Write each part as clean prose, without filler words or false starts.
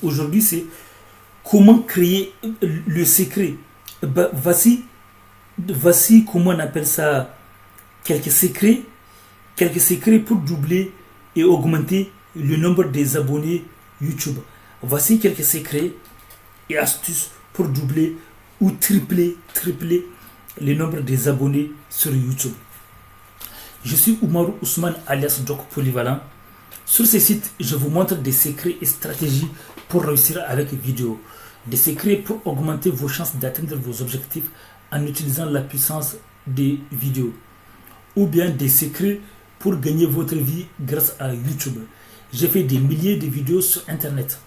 Aujourd'hui, c'est comment créer le secret. Voici comment on appelle ça, quelques secrets, pour doubler et augmenter le nombre des abonnés YouTube. Voici quelques secrets et astuces pour doubler ou tripler le nombre des abonnés sur YouTube. Je suis Oumarou Ousmane alias Doc Polyvalent. Sur ce site, je vous montre des secrets et stratégies pour réussir avec vidéo. Des secrets pour augmenter vos chances d'atteindre vos objectifs en utilisant la puissance des vidéos. Ou bien des secrets pour gagner votre vie grâce à YouTube. J'ai fait des milliers de vidéos sur Internet.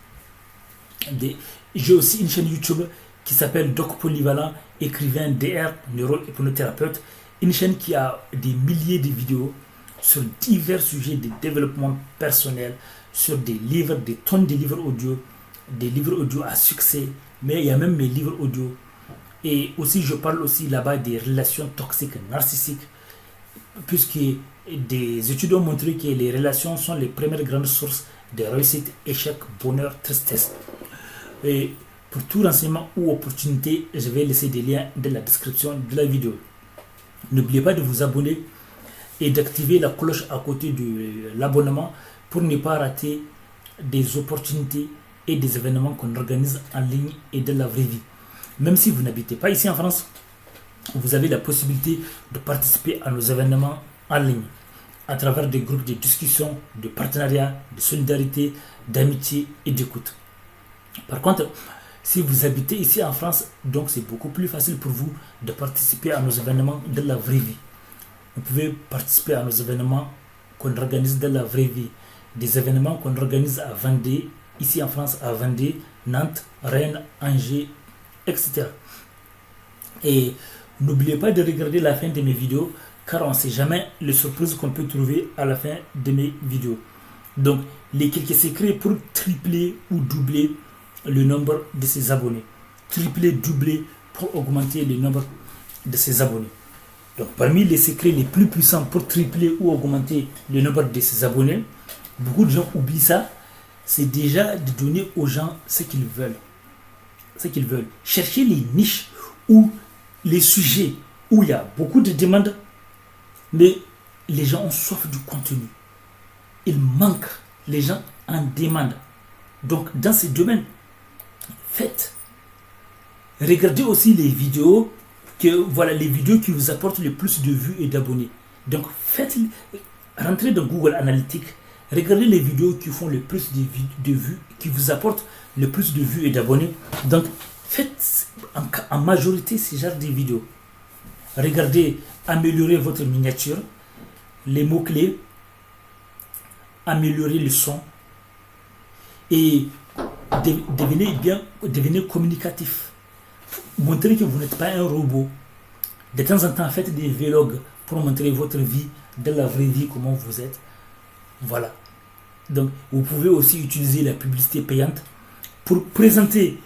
J'ai aussi une chaîne YouTube qui s'appelle Doc Polyvalent, écrivain DR, neuro-hypnothérapeute. Une chaîne qui a des milliers de vidéos sur divers sujets de développement personnel, sur des livres, des tonnes de livres audio, des livres audio à succès, mais il y a même mes livres audio. Et aussi, je parle aussi là-bas des relations toxiques, narcissiques, puisque des études ont montré que les relations sont les premières grandes sources de réussite, échec, bonheur, tristesse. Et pour tout renseignement ou opportunité, je vais laisser des liens dans la description de la vidéo. N'oubliez pas de vous abonner et d'activer la cloche à côté de l'abonnement pour ne pas rater des opportunités et des événements qu'on organise en ligne et dans la vraie vie. Même si vous n'habitez pas ici en France, vous avez la possibilité de participer à nos événements en ligne à travers des groupes de discussion, de partenariat, de solidarité, d'amitié et d'écoute. Par contre, si vous habitez ici en France, donc c'est beaucoup plus facile pour vous de participer à nos événements de la vraie vie. Vous pouvez participer à nos événements qu'on organise de la vraie vie. Des événements qu'on organise à Vendée, ici en France à Vendée, Nantes, Rennes, Angers, etc. Et n'oubliez pas de regarder la fin de mes vidéos, car on ne sait jamais les surprises qu'on peut trouver à la fin de mes vidéos. Donc, les quelques secrets pour tripler ou doubler le nombre de ses abonnés. Tripler, doubler pour augmenter le nombre de ses abonnés. Donc, parmi les secrets les plus puissants pour tripler ou augmenter le nombre de ses abonnés, beaucoup de gens oublient ça, c'est déjà de donner aux gens ce qu'ils veulent. Chercher les niches ou les sujets où il y a beaucoup de demandes, mais les gens ont soif du contenu. Il manque, les gens en demandent. Donc, dans ces domaines, faites. Regardez aussi les vidéos, les vidéos qui vous apportent le plus de vues et d'abonnés. Donc, rentrez dans Google Analytics, regardez les vidéos qui font le plus de vues, qui vous apportent le plus de vues et d'abonnés. Donc, faites en majorité ce genre de vidéos. Regardez, améliorer votre miniature, les mots-clés, améliorer le son et devenez communicatif. Montrez que vous n'êtes pas un robot. De temps en temps, faites des vlogs pour montrer votre vie, de la vraie vie, comment vous êtes. Voilà. Donc, vous pouvez aussi utiliser la publicité payante pour présenter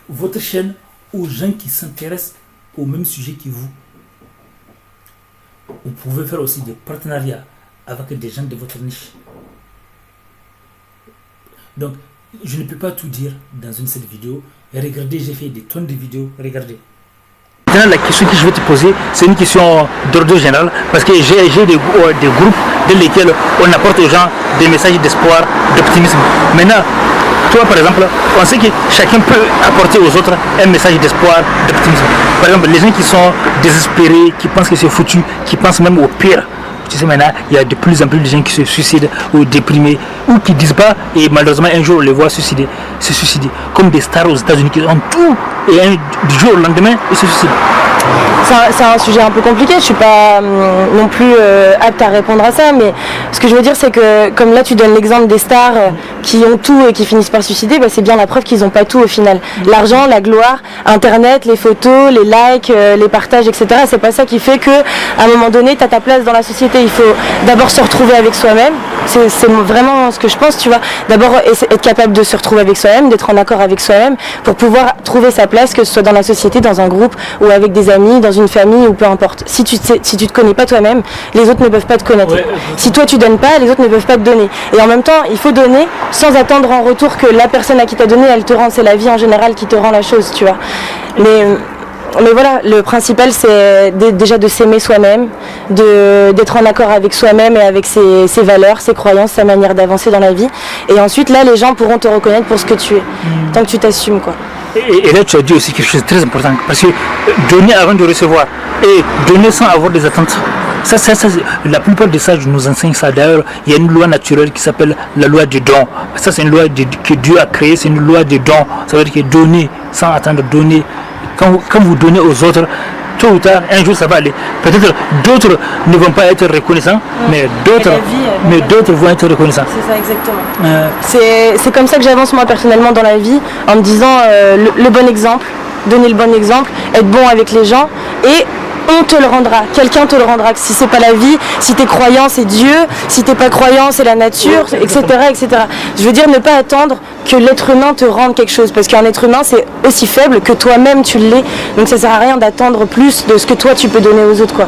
votre chaîne aux gens qui s'intéressent au même sujet que vous. Vous pouvez faire aussi des partenariats avec des gens de votre niche. Donc, je ne peux pas tout dire dans une seule vidéo. Regardez, j'ai fait des tonnes de vidéos. Regardez. Maintenant, la question que je vais te poser, c'est une question d'ordre général, parce que j'ai des groupes dans lesquels on apporte aux gens des messages d'espoir, d'optimisme. Maintenant, toi par exemple, on sait que chacun peut apporter aux autres un message d'espoir, d'optimisme. Par exemple, les gens qui sont désespérés, qui pensent que c'est foutu, qui pensent même au pire. Tu sais, maintenant, il y a de plus en plus de gens qui se suicident ou déprimés, ou qui disent pas, et malheureusement un jour on les voit se suicider, comme des stars aux États-Unis qui ont tout, et du jour au lendemain, ils se suicident. C'est un sujet un peu compliqué, je suis pas non plus apte à répondre à ça, mais ce que je veux dire c'est que comme là tu donnes l'exemple des stars qui ont tout et qui finissent par se suicider, bah, c'est bien la preuve qu'ils n'ont pas tout au final. L'argent, la gloire, internet, les photos, les likes, les partages, etc. C'est pas ça qui fait que à un moment donné tu as ta place dans la société. Il faut d'abord se retrouver avec soi-même, c'est vraiment ce que je pense, tu vois. D'abord être capable de se retrouver avec soi-même, d'être en accord avec soi-même pour pouvoir trouver sa place, que ce soit dans la société, dans un groupe ou avec des amis. amis, dans une famille ou peu importe. Si tu te connais pas toi-même, les autres ne peuvent pas te connaître. Si toi tu donnes pas, les autres ne peuvent pas te donner. Et en même temps, il faut donner sans attendre en retour que la personne à qui t'as donné, elle te rend. C'est la vie en général qui te rend la chose, tu vois. Mais voilà, le principal c'est déjà de s'aimer soi-même, d'être en accord avec soi-même et avec ses valeurs, ses croyances, sa manière d'avancer dans la vie. Et ensuite là, les gens pourront te reconnaître pour ce que tu es, tant que tu t'assumes, quoi. Et là, tu as dit aussi quelque chose de très important, parce que donner avant de recevoir et donner sans avoir des attentes, ça, la plupart des sages nous enseignent ça. D'ailleurs, il y a une loi naturelle qui s'appelle la loi du don. Ça, c'est une loi que Dieu a créée, c'est une loi du don. Ça veut dire que donner sans attendre, donner. Quand vous donnez aux autres, tôt ou tard, un jour ça va aller. Peut-être d'autres ne vont pas être reconnaissants, mais d'autres vont être reconnaissants. C'est ça, exactement. C'est comme ça que j'avance moi personnellement dans la vie, en me disant le bon exemple, donner le bon exemple, être bon avec les gens, et on te le rendra, quelqu'un te le rendra. Si c'est pas la vie, si t'es croyant c'est Dieu, si t'es pas croyant c'est la nature, etc., etc. Je veux dire, ne pas attendre que l'être humain te rende quelque chose, parce qu'un être humain c'est aussi faible que toi-même tu l'es, donc ça sert à rien d'attendre plus de ce que toi tu peux donner aux autres, quoi.